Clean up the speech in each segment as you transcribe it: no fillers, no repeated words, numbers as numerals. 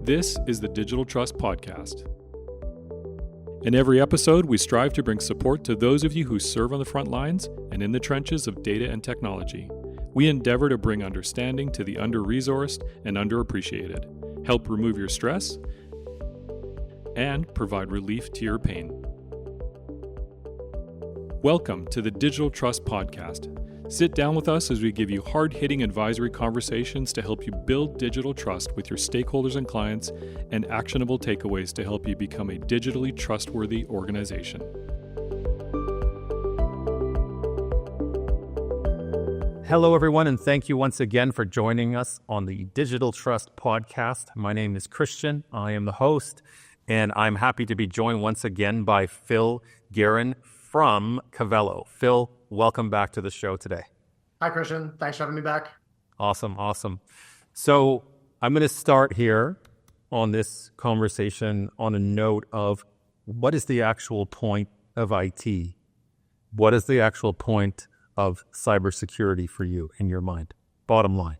This is the Digital Trust Podcast. In every episode, we strive to bring support to those of you who serve on the front lines and in the trenches of data and technology. We endeavor to bring understanding to the under-resourced and underappreciated, help remove your stress, and provide relief to your pain. Welcome to the Digital Trust Podcast. Sit down with us as we give you hard-hitting advisory conversations to help you build digital trust with your stakeholders and clients, and actionable takeaways to help you become a digitally trustworthy organization. Hello, everyone, and thank you once again for joining us on the Digital Trust Podcast. My name is Christian. I am the host, and I'm happy to be joined once again by Phil Guerin from Cavelo. Phil, welcome back to the show today. Hi, Christian. Thanks for having me back. Awesome. So I'm going to start here on this conversation on a note of what is the actual point of IT? What is the actual point of cybersecurity for you in your mind? Bottom line.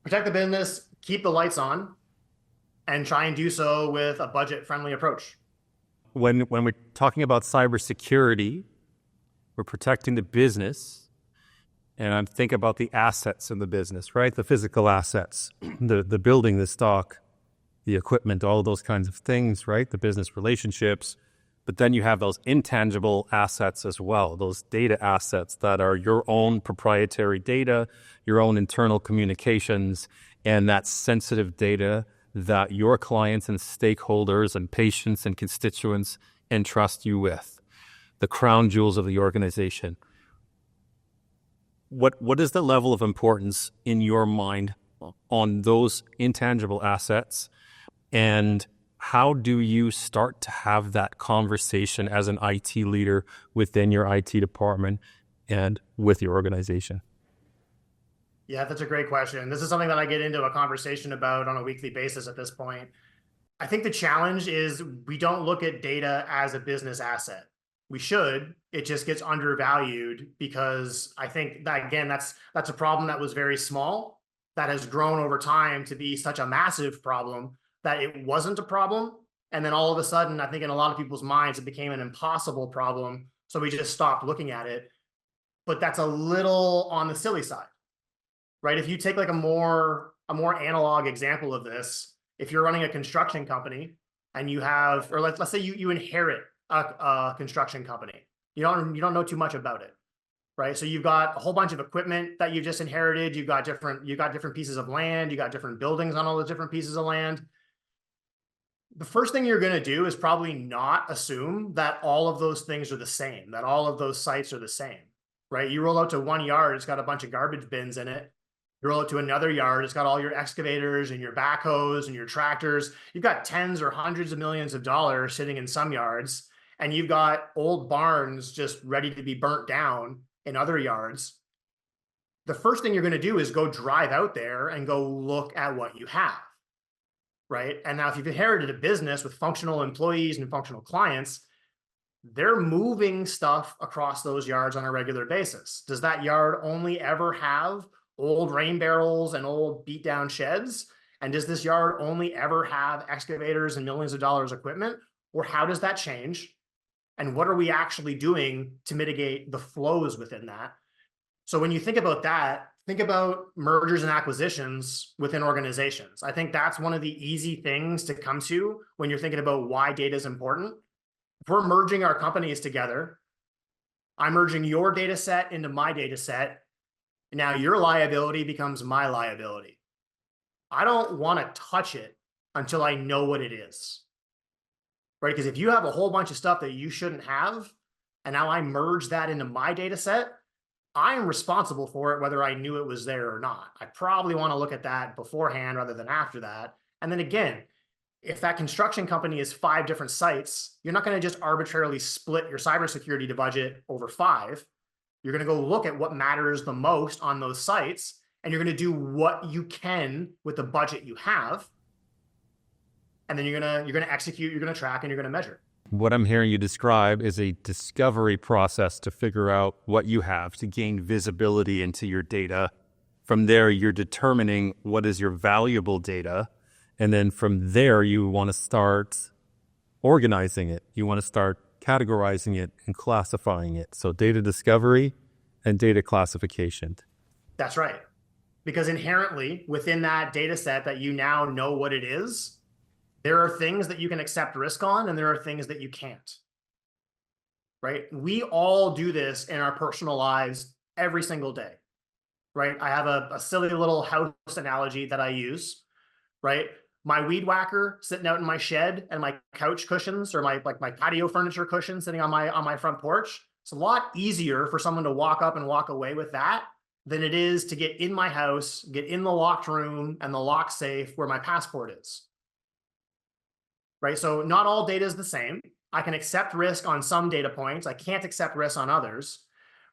Protect the business, keep the lights on, and try and do so with a budget-friendly approach. When we're talking about cybersecurity, we're protecting the business, and I'm thinking about the assets in the business, right? The physical assets, the building, the stock, the equipment, all of those kinds of things, right? The business relationships. But then you have those intangible assets as well, those data assets that are your own proprietary data, your own internal communications, and that sensitive data that your clients and stakeholders and patients and constituents entrust you with, the crown jewels of the organization. What is the level of importance in your mind on those intangible assets, and how do you start to have that conversation as an IT leader within your IT department and with your organization? Yeah, that's a great question. This is something that I get into a conversation about on a weekly basis at this point. I think the challenge is we don't look at data as a business asset. We should. It just gets undervalued because I think that, again, that's a problem that was very small, that has grown over time to be such a massive problem that it wasn't a problem. And then all of a sudden, I think in a lot of people's minds, it became an impossible problem. So we just stopped looking at it. But that's a little on the silly side, right? If you take like a more analog example of this, if you're running a construction company and you have, or let's say you inherit a construction company, you don't know too much about it, right? So you've got a whole bunch of equipment that you just inherited. You got different pieces of land. You got different buildings on all the different pieces of land. The first thing you're going to do is probably not assume that all of those things are the same, that all of those sites are the same, right? You roll out to one yard, it's got a bunch of garbage bins in it. You roll it to another yard, it's got all your excavators and your backhoes and your tractors. You've got tens or hundreds of millions of dollars sitting in some yards, and you've got old barns just ready to be burnt down in other yards. The first thing you're going to do is go drive out there and go look at what you have, right? And now if you've inherited a business with functional employees and functional clients, they're moving stuff across those yards on a regular basis. Does that yard only ever have old rain barrels and old beat down sheds? And does this yard only ever have excavators and millions of dollars equipment? Or how does that change? And what are we actually doing to mitigate the flows within that? So when you think about that, think about mergers and acquisitions within organizations. I think that's one of the easy things to come to when you're thinking about why data is important. If we're merging our companies together, I'm merging your data set into my data set. Now your liability becomes my liability. I don't want to touch it until I know what it is, right? Because if you have a whole bunch of stuff that you shouldn't have, and now I merge that into my data set, I'm responsible for it, whether I knew it was there or not. I probably want to look at that beforehand rather than after that. And then again, if that construction company is 5 different sites, you're not going to just arbitrarily split your cybersecurity budget over 5. You're going to go look at what matters the most on those sites, and you're going to do what you can with the budget you have. And then you're going to execute, you're going to track, and you're going to measure. What I'm hearing you describe is a discovery process to figure out what you have, to gain visibility into your data. From there, you're determining what is your valuable data And then from there, you want to start organizing it. You want to start categorizing it and classifying it. So data discovery and data classification. That's right. Because inherently within that data set that you now know what it is, there are things that you can accept risk on and there are things that you can't. Right? We all do this in our personal lives every single day. Right? I have a silly little house analogy that I use. Right? My weed whacker sitting out in my shed and my couch cushions or my patio furniture cushions sitting on my front porch. It's a lot easier for someone to walk up and walk away with that than it is to get in my house, get in the locked room and the lock safe where my passport is. Right? So not all data is the same. I can accept risk on some data points. I can't accept risk on others.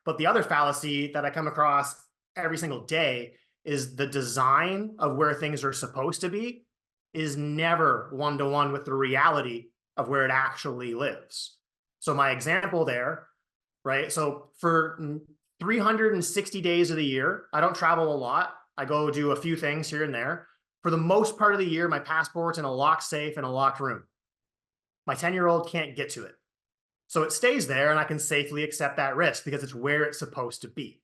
But the other fallacy that I come across every single day is the design of where things are supposed to be is never one-to-one with the reality of where it actually lives. So my example there, right? So for 360 days of the year, I don't travel a lot. I go do a few things here and there. For the most part of the year, my passport's in a locked safe in a locked room. My 10-year-old can't get to it. So it stays there and I can safely accept that risk because it's where it's supposed to be.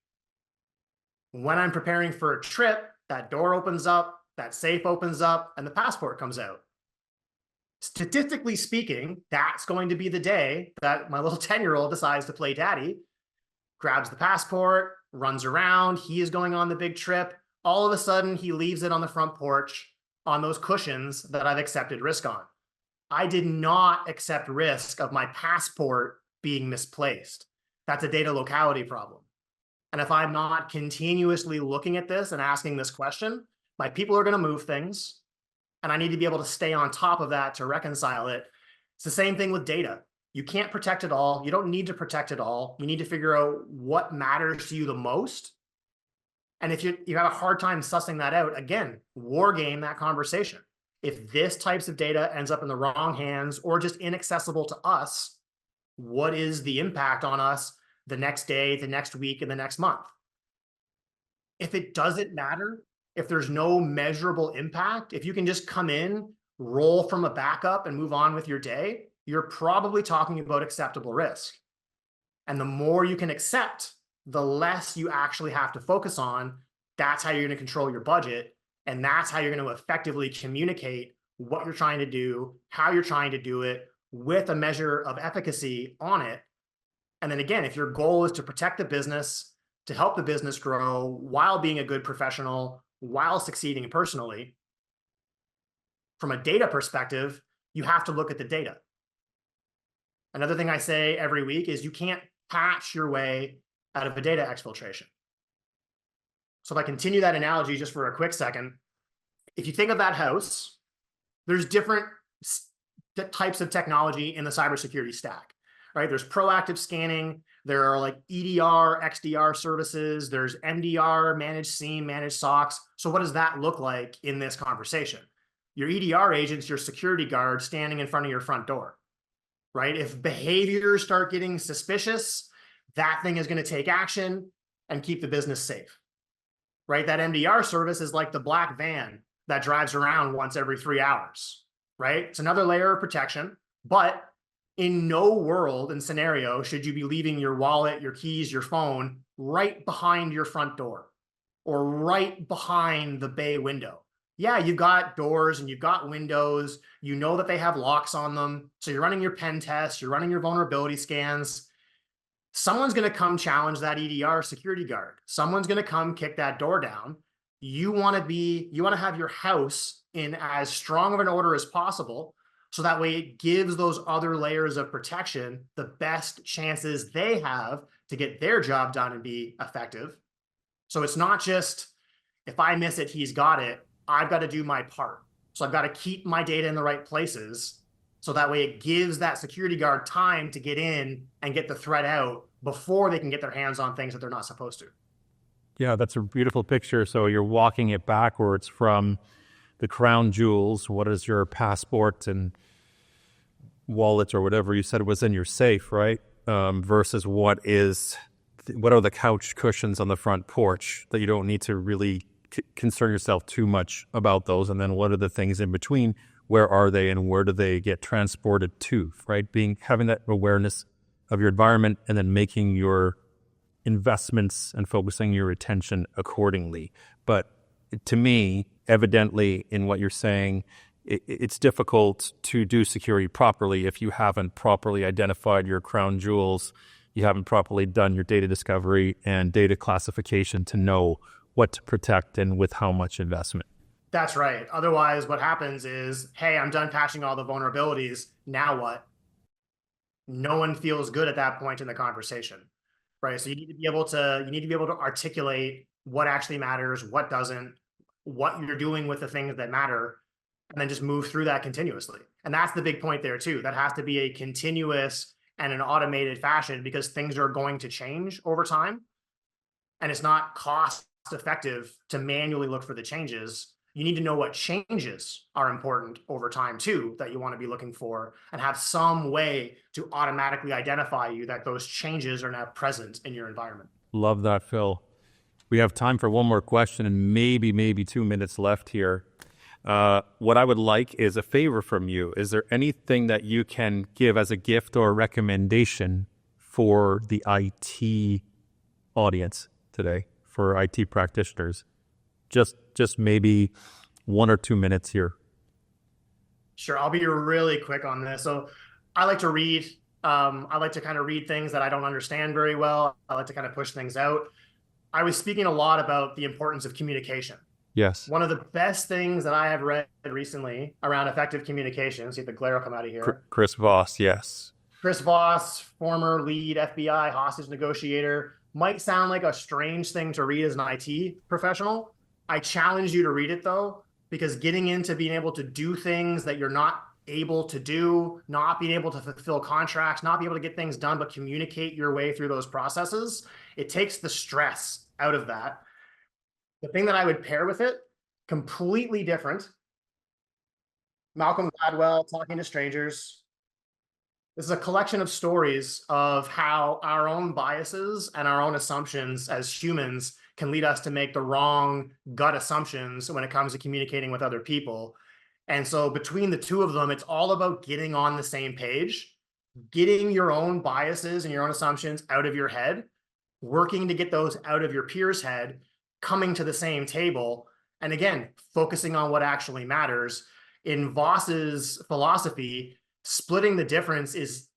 When I'm preparing for a trip, that door opens up, that safe opens up, and the passport comes out. Statistically speaking, that's going to be the day that my little 10-year-old decides to play daddy, grabs the passport, runs around, he is going on the big trip. All of a sudden, he leaves it on the front porch on those cushions that I've accepted risk on. I did not accept risk of my passport being misplaced. That's a data locality problem. And if I'm not continuously looking at this and asking this question, my people are going to move things, and I need to be able to stay on top of that to reconcile it. It's the same thing with data. You can't protect it all. You don't need to protect it all. You need to figure out what matters to you the most. And if you have a hard time sussing that out, again, war game that conversation. If this types of data ends up in the wrong hands or just inaccessible to us, what is the impact on us the next day, the next week, and the next month? If it doesn't matter, if there's no measurable impact, if you can just come in, roll from a backup and move on with your day, you're probably talking about acceptable risk. And the more you can accept, the less you actually have to focus on. That's how you're going to control your budget. And that's how you're going to effectively communicate what you're trying to do, how you're trying to do it, with a measure of efficacy on it. And then again, if your goal is to protect the business, to help the business grow while being a good professional, while succeeding personally, from a data perspective, you have to look at the data. Another thing I say every week is you can't patch your way out of a data exfiltration. So if I continue that analogy just for a quick second, if you think of that house, there's different types of technology in the cybersecurity stack, right? There's proactive scanning. There are like EDR, XDR services. There's MDR, managed SIEM, managed SOCs. So what does that look like in this conversation? Your EDR agent's your security guard standing in front of your front door, right? If behaviors start getting suspicious, that thing is going to take action and keep the business safe, right? That MDR service is like the black van that drives around once every 3 hours, right? It's another layer of protection, but in no world and scenario should you be leaving your wallet, your keys, your phone right behind your front door or right behind the bay window. Yeah, you've got doors and you've got windows. You know that they have locks on them. So you're running your pen tests, you're running your vulnerability scans. Someone's going to come challenge that EDR security guard. Someone's going to come kick that door down. You want to have your house in as strong of an order as possible. So that way it gives those other layers of protection the best chances they have to get their job done and be effective. So it's not just, if I miss it, he's got it. I've got to do my part. So I've got to keep my data in the right places. So that way it gives that security guard time to get in and get the threat out before they can get their hands on things that they're not supposed to. Yeah, that's a beautiful picture. So you're walking it backwards from the crown jewels. What is your passport and wallet or whatever you said was in your safe, right? Versus what are the couch cushions on the front porch that you don't need to really concern yourself too much about those. And then what are the things in between? Where are they and where do they get transported to, right? Having that awareness of your environment and then making your investments and focusing your attention accordingly. But to me, evidently in what you're saying, it's difficult to do security properly if you haven't properly identified your crown jewels, you haven't properly done your data discovery and data classification to know what to protect and with how much investment. That's right. Otherwise, what happens is, hey, I'm done patching all the vulnerabilities. Now what? No one feels good at that point in the conversation, right? So you need to be able to articulate what actually matters, what doesn't, what you're doing with the things that matter, and then just move through that continuously. And that's the big point there too. That has to be a continuous and an automated fashion because things are going to change over time. And it's not cost effective to manually look for the changes. You need to know what changes are important over time too, that you want to be looking for and have some way to automatically identify you that those changes are now present in your environment. Love that, Phil. We have time for one more question and maybe 2 minutes left here. What I would like is a favor from you. Is there anything that you can give as a gift or a recommendation for the IT audience today, for IT practitioners? Just maybe 1 or 2 minutes here. Sure, I'll be really quick on this. So I like to read. I like to kind of read things that I don't understand very well. I like to kind of push things out. I was speaking a lot about the importance of communication. Yes. One of the best things that I have read recently around effective communication, see the glare will come out of here. Chris Voss, yes. Chris Voss, former lead FBI hostage negotiator, might sound like a strange thing to read as an IT professional. I challenge you to read it though, because getting into being able to do things that you're not able to do, not being able to fulfill contracts, not be able to get things done, but communicate your way through those processes, it takes the stress out of that. The thing that I would pair with it, completely different. Malcolm Gladwell, Talking to Strangers. This is a collection of stories of how our own biases and our own assumptions as humans can lead us to make the wrong gut assumptions when it comes to communicating with other people. And so between the two of them, it's all about getting on the same page, getting your own biases and your own assumptions out of your head, working to get those out of your peer's head, coming to the same table, and again, focusing on what actually matters. In Voss's philosophy, splitting the difference is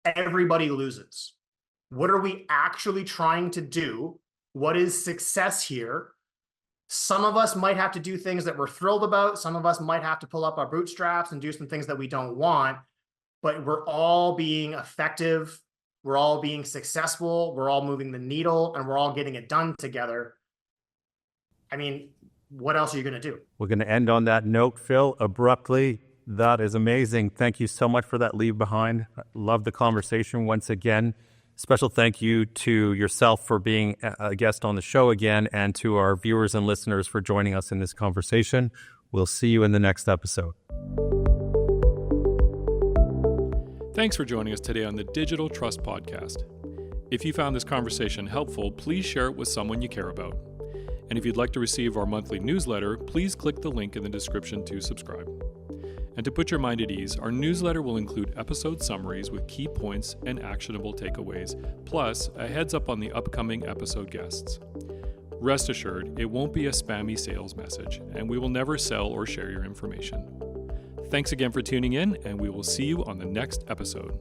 everybody loses. What are we actually trying to do? What is success here? Some of us might have to do things that we're thrilled about. Some of us might have to pull up our bootstraps and do some things that we don't want, but we're all being effective. We're all being successful. We're all moving the needle and we're all getting it done together. I mean, what else are you going to do? We're going to end on that note, Phil, abruptly. That is amazing. Thank you so much for that leave behind. Love the conversation once again. Special thank you to yourself for being a guest on the show again, and to our viewers and listeners for joining us in this conversation. We'll see you in the next episode. Thanks for joining us today on the Digital Trust Podcast. If you found this conversation helpful, please share it with someone you care about. And if you'd like to receive our monthly newsletter, please click the link in the description to subscribe. And to put your mind at ease, our newsletter will include episode summaries with key points and actionable takeaways, plus a heads up on the upcoming episode guests. Rest assured, it won't be a spammy sales message, and we will never sell or share your information. Thanks again for tuning in, and we will see you on the next episode.